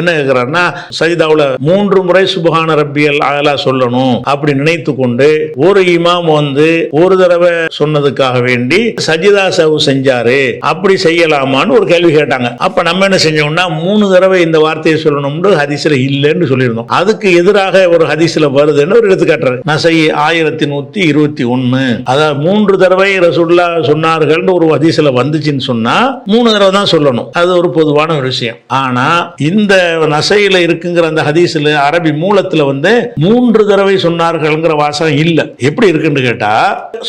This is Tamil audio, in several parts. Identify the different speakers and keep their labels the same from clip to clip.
Speaker 1: என்ன கேட்கிறாருன்னா, சஜிதாவுல 3 முறை சுப்ஹான ரப்பியல் ஆலா சொல்லணும் அப்படி நினைத்து கொண்டு ஒரு இமாம் ஒரு தடவை சொன்னதுக்காக வேண்டி சஜிதா சஹு செஞ்சாரு, அப்படி செய்யலாமான்னு ஒரு கேள்வி கேட்டாங்க. அப்ப நம்ம என்ன செஞ்சோம்னா 3 தடவை இந்த வார்த்தையை சொல்லணும்னு ஹதீஸ்ல இல்லைன்னு சொல்லியிருந்தோம். அதுக்கு எதிராக ஒரு ஹதீஸ்ல வருதுன்னு ஒரு எடுத்துக்காட்டுறாரு. நசை 1121, அதாவது 3 தடவை ரசூலுல்லாஹ் சொன்னார்கள் ஒரு ஹதீஸ்ல வந்துச்சுன்னு சொன்னா 3 தடவை தான் சொல்லணும். அது ஒரு பொதுவான ஒரு விஷயம். ஆனா இந்த நசையில இருக்குங்கிற அந்த ஹதீஸ்ல அரபி மூலத்துல 3 தடவை சொன்னார்கள்ங்கிற வாசகம் இல்ல. எப்படி இருக்குன்னு கேட்டா,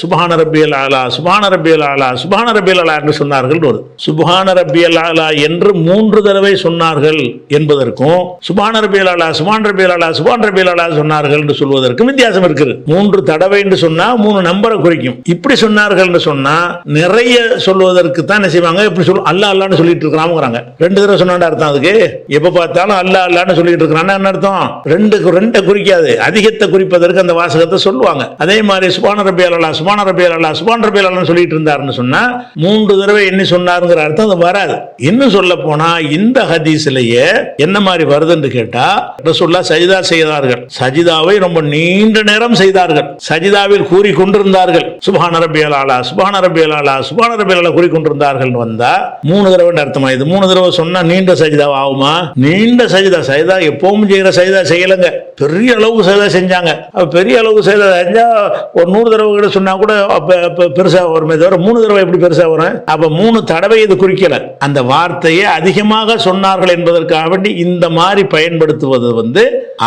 Speaker 1: சுப்ஹான ரப்பியல் ஆலா, சுப்ஹான ரப்பியல் ஆலா, சுப்ஹான ரப்பியல் ஆலா என்று சொன்னார்கள். சுப்ஹான ரப்பியல் ஆலா என்று 3 தடவை சொன்னார்கள் என்பதற்கும் சுப்ஹான ரப்பியல் ஆலா, சுப்ஹான ரப்பியல் ஆலா, சுப்ஹான ரப்பியல் ஆலா சொன்னார்கள் என்று சொல்வதற்கும் வித்தியாசம் இருக்குது. 3 தடவை என்று சொன்னா 3 நம்பரை குறிக்கும். இப்படி சொன்னார்கள் என்று சொன்னா நிறைய சொல்வதற்கு தான் என்ன செய்வாங்க, இப்படி சொல்ல அல்லாஹ் அல்லாஹ்னு சொல்லிட்டு இருக்கிறாங்க. 2 தடவை சொன்னாண்டா அர்த்தம் அதுக்கு? எப்ப பார்த்தாலும் அல்லாஹ் அல்லாஹ்னு சொல்லிட்டு இருக்கிறான்னா என்ன அர்த்தம்? 2 குறிக்காது, அதிகத்தை குறிப்பதற்கு அந்த வாசகத்தை சொல்லுவாங்க. அதே மாதிரி சுப்ஹான ரப்பியல் ஆலா, சுப்ஹான ரப்பியல் ஆலா, சுப்ஹான ரப்பியல் ஆலான்னு சொல்லிட்டு இருந்தாருன்னு சொன்னா 3 தடவை எண்ணி சொன்னாருங்கிற அர்த்தம் அது வராது. இன்னும் சொல்ல போனா இந்த ஹதீஸ்லயே என்ன மாதிரி வருதுன்னு கேட்டா, ரசூலுல்லாஹ் சஜிதா செய்தார்கள், சஜிதாவை ரொம்ப நீண்ட நேரம் செய்தார்கள், சஜிதாவில் கூறிக்கொண்டிருந்தார்கள், சுப்ஹான ரப்பியல் ஆலா, சுப்ஹான ரப்பியல் ஆலா, சுப்ஹான ரப்பியல் ஆலா கூறிக்கொண்டிருந்தார்கள் வந்தா 3 தடவை அர்த்தமா? இது 3 தடவை சொன்னா நீண்ட சஜிதா ஆகுமா? நீண்ட சஜிதா எப்பவும் செய்யற சஜிதா செய்யலங்க, பெரிய அளவுக்கு சஜிதா செஞ்சாங்க. பெரிய அளவுக்கு சஜிதா செஞ்சா ஒரு 100 தடவை கூட சொன்னா கூட பெருசா வருமே தவிர 3 தடவை எப்படி பெருசா வரும்? அப்ப 3 தடவை இது குறிக்கல. அந்த வார்த்தையை அதிகமாக சொன்னார்கள் என்பதற்காக வேண்டி இந்த மாதிரி பயன்படுத்துவது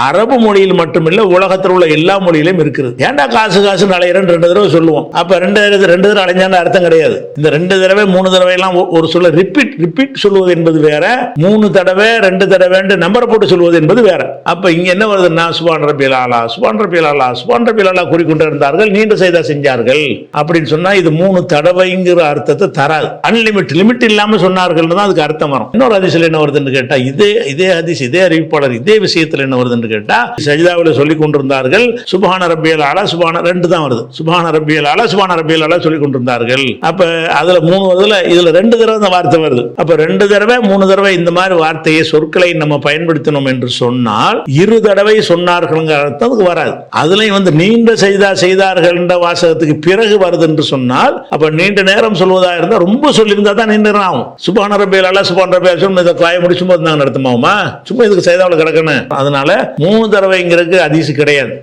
Speaker 1: அரபு மொழியில் மட்டுமில்ல, உலகத்தில் உள்ள எல்லா மொழியிலும் இருக்குது. ஏன்டா காசு அலையிறன்னு 2 தடவை சொல்லுவோம். அப்ப 2 தடவை அலைஞ்சான அர்த்தம் கிடையாது. இந்த 2 தடவை 3 தடவை எல்லாம் ஒரு சொல்ல ரிப்பீட் சொல்வது என்பது வேற, 3 தடவை 2 தடவை நம்பரை போட்டு சொல்வது என்பது வேற. அப்ப இங்க என்ன வருதுன்னா, சுப்ஹான ரப்பியல் ஆலா, சுப்ஹான ரப்பியல் ஆலா, சுப்ஹான ரப்பியல் ஆலா கூறிக்கொண்டு இருந்தார்கள், நீண்ட செய்தா செஞ்சார்கள் அப்படின்னு சொன்னா இது 3 தடவைங்கிற அர்த்தத்தை தராது. லிமிட் இல்லாம சொன்னார்கள் தான் அதுக்கு அர்த்தம் வரும். இன்னொரு ஹதீஸ்ல என்ன வருதுன்னு கேட்டா, இதே ஹதீஸ், இதே அறிவிப்பாளர் இதே விஷயத்துல என்ன வருதுன்னு கேட்டா, சஜிதாவில் சொல்லிக் கொண்டிருந்தார்கள் சுப்ஹான ரப்பியல் ஆலா, சுப்ஹான 2 தான் வருது, சுப்ஹான ரப்பியல் ஆலா, சுப்ஹான ரப்பியல் ஆலா சொல்லிக் கொண்டிருந்தார்கள். அப்ப அதுல 3 வருதுல, இதுல 2 தடவை அந்த வார்த்தை வருது. அப்ப 2 தடவை 3 தடவை இந்த மாதிரி வார்த்தையை சொற்களை நம்ம பயன்படுத்தணும் என்று சொன்னால் 2 தடவை சொன்னார்கள் அர்த்தம் அதுக்கு வராது. அதுலயும் நீண்ட சஜிதா செய்தார்கள் என்ற வாசகத்துக்கு பிறகு வருது என்று சொன்னால், அப்ப நீண்ட நேரம் சொல்வதா இருந்தா ரொம்ப சொல்லியிருந்தா தான் நீண்ட நேரம் ஆகும். சுப்ஹான ரப்பியல் ஆலா, சுப்ஹான ரப்பியல் ஆலா இதை காய முடிச்சும் போது நாங்க நடத்துமாவுமா, சும்மா இதுக்கு சஜிதாவில் கிடக்கணும். அதனால 3 தடவைங்கிறதுக்கு ஹதீஸ் கிடையாது.